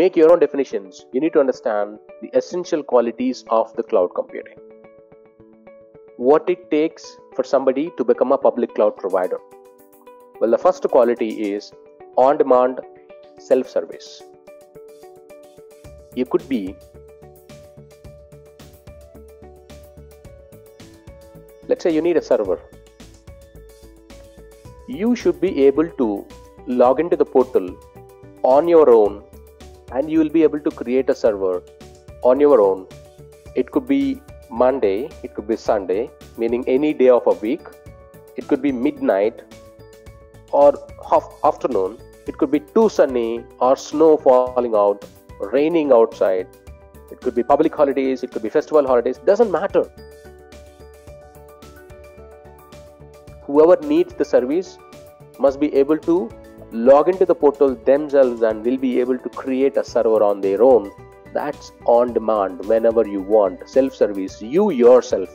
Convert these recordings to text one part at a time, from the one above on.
make your own definitions, you need to understand the essential qualities of the cloud computing. What it takes for somebody to become a public cloud provider. Well, the first quality is on-demand self-service. You could be, let's say you need a server. You should be able to log into the portal on your own, and you will be able to create a server on your own. It could be Monday, it could be Sunday, meaning any day of a week. It could be midnight or afternoon. It could be too sunny or snow falling out, raining outside. It could be public holidays, it could be festival holidays, doesn't matter. Whoever needs the service must be able to log into the portal themselves and will be able to create a server on their own. That's on demand whenever you want, self-service, you yourself.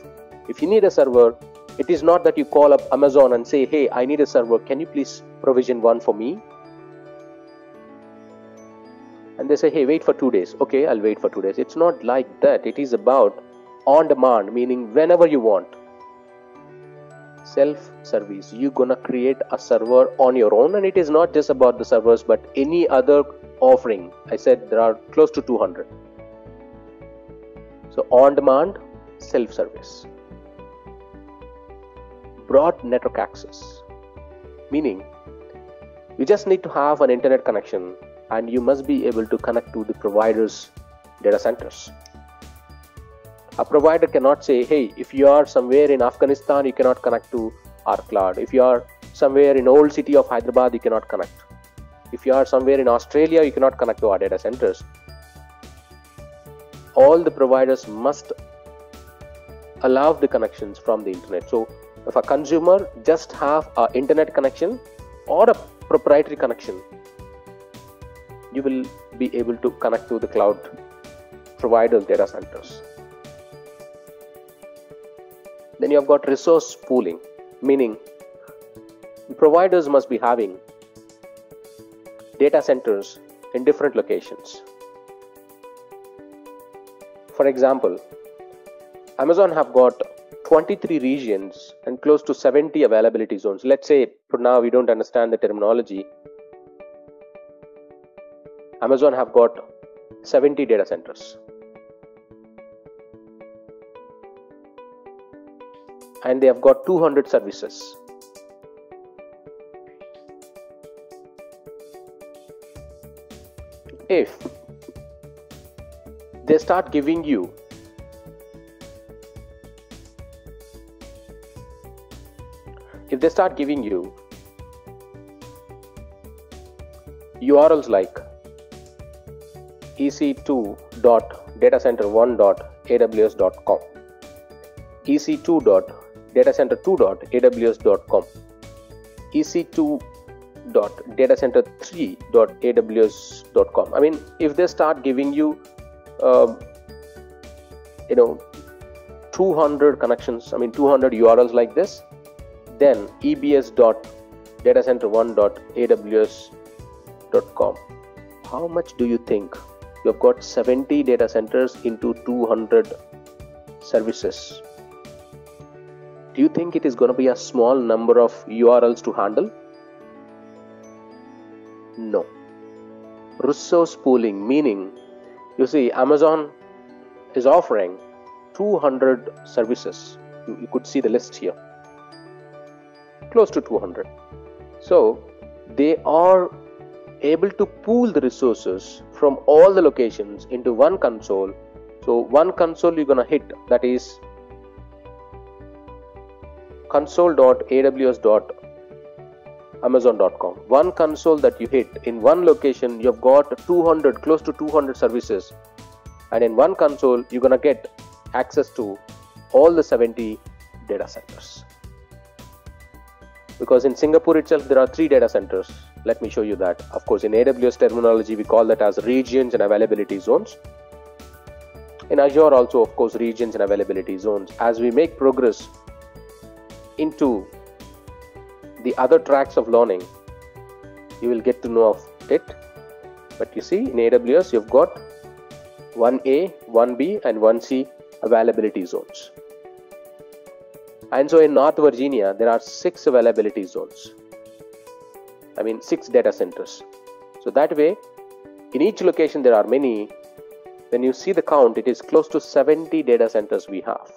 If you need a server, it is not that you call up Amazon and say, hey, I need a server, can you please provision one for me? And they say, hey, wait for 2 days. Okay, I'll wait for 2 days. It's not like that. It is about on demand, meaning whenever you want. Self-service, you're gonna create a server on your own, and it is not just about the servers but any other offering. I said there are close to 200. So on demand self-service. Broad network access, meaning you just need to have an internet connection and you must be able to connect to the provider's data centers. A provider cannot say, hey, if you are somewhere in Afghanistan, you cannot connect to our cloud. If you are somewhere in old city of Hyderabad, you cannot connect. If you are somewhere in Australia, you cannot connect to our data centers. All the providers must allow the connections from the internet. So if a consumer just have an internet connection or a proprietary connection, you will be able to connect to the cloud providers' data centers. Then you have got resource pooling, meaning providers must be having data centers in different locations. For example, Amazon have got 23 regions and close to 70 availability zones. Let's say for now we don't understand the terminology. Amazon have got 70 data centers. And they have got 200 services. If they start giving you URLs like ec2.datacenter1.aws.com, ec2.datacenter2.aws.com, ec2.datacenter3.aws.com. I mean, if they start giving you 200 connections, 200 URLs like this, then ebs.datacenter1.aws.com. How much do you think? You have got 70 data centers into 200 services. Do you think it is going to be a small number of URLs to handle? No. Resource pooling, meaning, you see, Amazon is offering 200 services. You could see the list here. Close to 200. So, they are able to pool the resources from all the locations into one console. So, one console you're going to hit, that is console.aws.amazon.com. One console that you hit in one location, you've got 200, close to 200 services, and in one console you're gonna get access to all the 70 data centers. Because in Singapore itself there are 3 data centers. Let me show you that. Of course, in AWS terminology we call that as regions and availability zones. In Azure also, of course, regions and availability zones. As we make progress into the other tracks of learning, you will get to know of it. But you see, in AWS, you've got 1A, 1B, and 1C availability zones. And so in North Virginia, there are 6 availability zones. 6 data centers. So that way, in each location there are many. When you see the count, it is close to 70 data centers we have.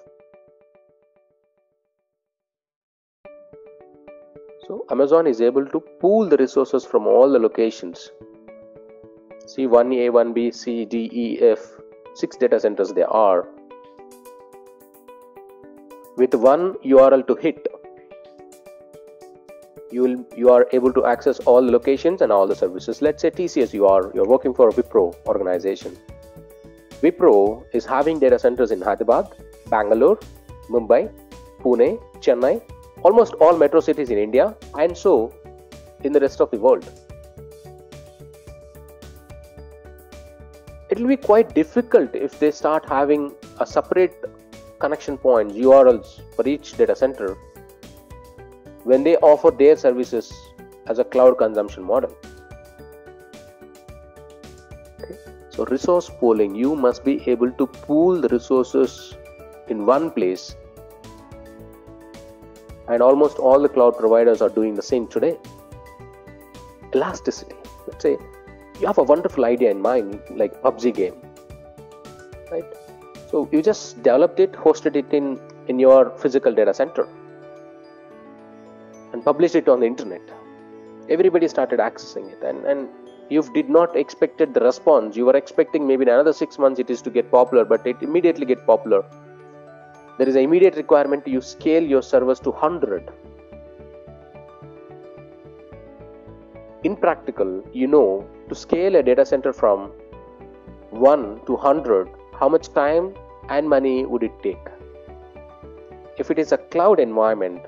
So Amazon is able to pool the resources from all the locations. See, 1A, 1B, C, D, E, F, 6 data centers there are. With one URL to hit, you are able to access all the locations and all the services. Let's say TCS, you're working for a Wipro organization. Wipro is having data centers in Hyderabad, Bangalore, Mumbai, Pune, Chennai, almost all metro cities in India, and so in the rest of the world. It will be quite difficult if they start having a separate connection points, URLs for each data center when they offer their services as a cloud consumption model. Okay. So resource pooling, you must be able to pool the resources in one place, and almost all the cloud providers are doing the same today. Elasticity. Let's say you have a wonderful idea in mind, like PUBG game, right? So you just developed it, hosted it in your physical data center, and published it on the internet. Everybody started accessing it, and you did not expected the response. You were expecting maybe in another 6 months it is to get popular, but it immediately get popular. There is an immediate requirement to you scale your servers to 100. In practical, to scale a data center from 1 to 100, how much time and money would it take? If it is a cloud environment,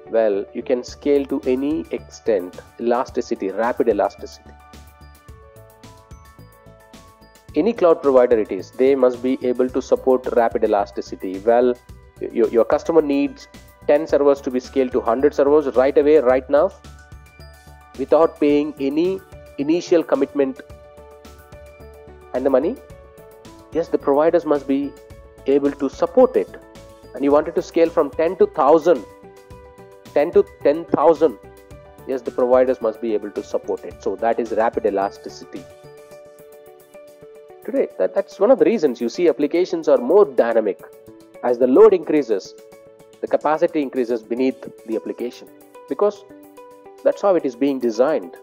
well, you can scale to any extent. Elasticity, rapid elasticity. Any cloud provider it is, they must be able to support rapid elasticity. Well, your customer needs 10 servers to be scaled to 100 servers right away, right now, without paying any initial commitment and the money. Yes, the providers must be able to support it. And you wanted to scale from 10 to 1000, 10 to 10,000. Yes, the providers must be able to support it. So that is rapid elasticity. Today, that's one of the reasons you see applications are more dynamic. As the load increases, the capacity increases beneath the application, because that's how it is being designed.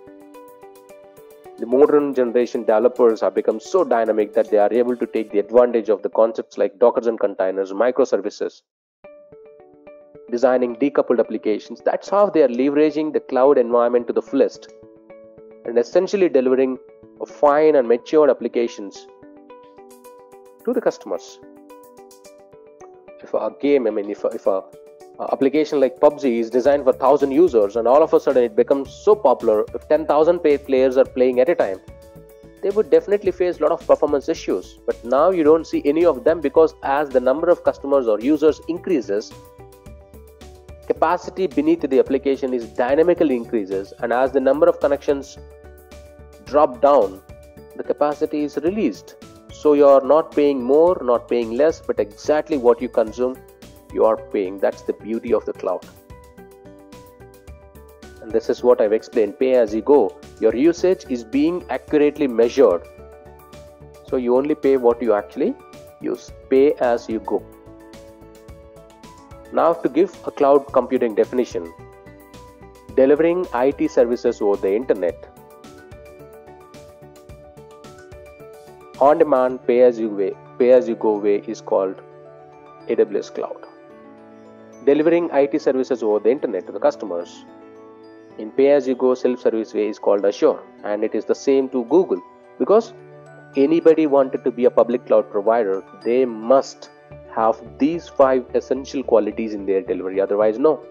The modern generation developers have become so dynamic that they are able to take the advantage of the concepts like Dockers and containers, microservices, designing decoupled applications. That's how they are leveraging the cloud environment to the fullest and essentially delivering a fine and matured applications to the customers. If a game, if a application like PUBG is designed for 1,000 users and all of a sudden it becomes so popular, if 10,000 players are playing at a time, they would definitely face a lot of performance issues. But now you don't see any of them, because as the number of customers or users increases, capacity beneath the application is dynamically increases, and as the number of connections drop down, the capacity is released. So you are not paying more, not paying less, but exactly what you consume, you are paying. That's the beauty of the cloud. And this is what I've explained. Pay as you go. Your usage is being accurately measured. So you only pay what you actually use. Pay as you go. Now, to give a cloud computing definition, delivering IT services over the internet, on-demand pay-as-you-go way is called AWS Cloud. Delivering IT services over the internet to the customers in pay-as-you-go self-service way is called Azure, and it is the same to Google, because anybody wanted to be a public cloud provider, they must have these 5 essential qualities in their delivery, otherwise no.